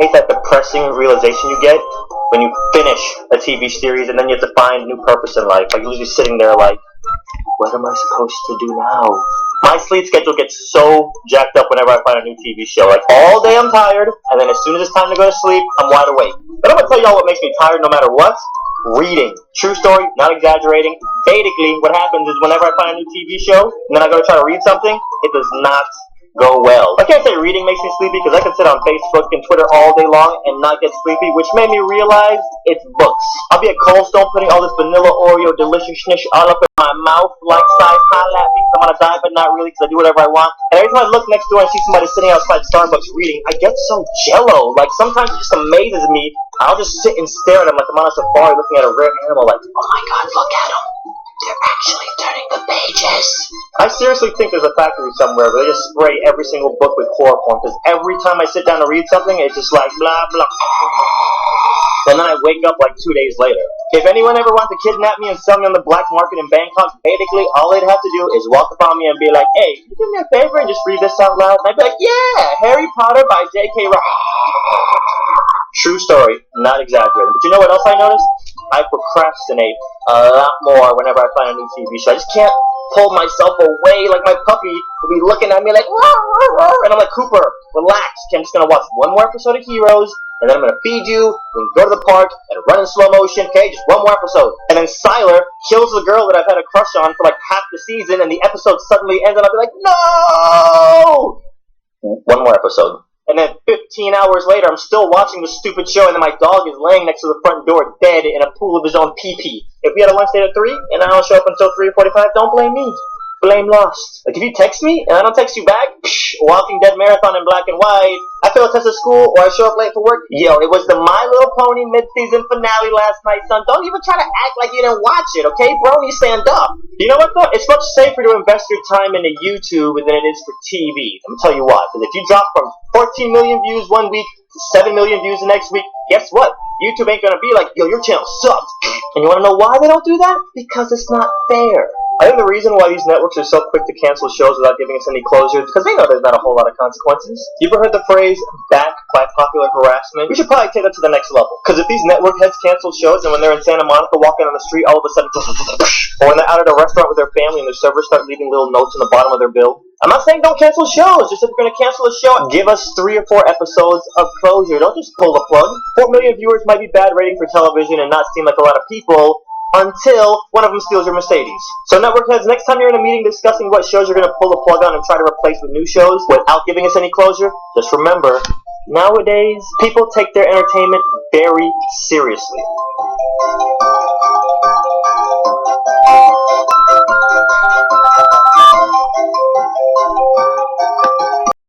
hate that depressing realization you get when you finish a TV series and then you have to find new purpose in life. Like, you're usually sitting there like, what am I supposed to do now? My sleep schedule gets so jacked up whenever I find a new TV show. Like, all day I'm tired, and then as soon as it's time to go to sleep, I'm wide awake. But I'm gonna tell y'all what makes me tired no matter what. Reading. True story, not exaggerating. Basically, what happens is whenever I find a new TV show, and then I go to try to read something, it does not go well. I can't say reading makes me sleepy because I can sit on Facebook and Twitter all day long and not get sleepy, which made me realize it's books. I'll be at Cold Stone putting all this vanilla Oreo deliciousness all up in my mouth like size holla at me because I'm gonna die, but not really because I do whatever I want. And every time I look next door and see somebody sitting outside Starbucks reading, I get so jello. Like, sometimes it just amazes me. I'll just sit and stare at them like I'm on a safari looking at a rare animal like, oh my god, look at them. They're actually turning the pages. I seriously think there's a factory somewhere where they just spray every single book with chloroform, because every time I sit down to read something, it's just like blah blah. And then I wake up like 2 days later. If anyone ever wants to kidnap me and sell me on the black market in Bangkok, basically all they'd have to do is walk up on me and be like, hey, can you do me a favor and just read this out loud? And I'd be like, yeah, Harry Potter by J.K. Rowling. True story, not exaggerating. But you know what else I noticed? I procrastinate a lot more whenever I find a new TV show. I just can't pull myself away. Like, my puppy will be looking at me like, rawr, rawr, rawr. And I'm like, Cooper, relax. Okay, I'm just going to watch one more episode of Heroes, and then I'm going to feed you, and go to the park, and run in slow motion. Okay, just one more episode. And then Siler kills the girl that I've had a crush on for like half the season, and the episode suddenly ends, and I'll be like, no! One more episode. And then 15 hours later, I'm still watching the stupid show, and then my dog is laying next to the front door, dead in a pool of his own pee-pee. If we had a lunch date at 3, and I don't show up until 3:45, don't blame me. Blame Lost. Like, if you text me, and I don't text you back, Walking Dead Marathon in black and white, I fail a test at school, or I show up late for work, yo, it was the My Little Pony mid-season finale last night, son. Don't even try to act like you didn't watch it, okay? Brony, stand up. You know what, though? It's much safer to invest your time into YouTube than it is for TV. I'm gonna tell you why. Because if you drop from 14 million views one week to 7 million views the next week, guess what? YouTube ain't gonna be like, yo, your channel sucks. And you wanna know why they don't do that? Because it's not fair. I think the reason why these networks are so quick to cancel shows without giving us any closure is because they know there's not a whole lot of consequences. You ever heard the phrase, back by popular harassment? We should probably take that to the next level. Because if these network heads cancel shows and when they're in Santa Monica walking on the street, all of a sudden, or when they're out at a restaurant with their family and their servers start leaving little notes on the bottom of their bill. I'm not saying don't cancel shows, just if you're going to cancel a show, give us 3 or 4 episodes of closure. Don't just pull the plug. 4 million viewers might be bad rating for television and not seem like a lot of people, until one of them steals your Mercedes. So network heads, next time you're in a meeting discussing what shows you're going to pull the plug on and try to replace with new shows without giving us any closure, just remember, nowadays, people take their entertainment very seriously.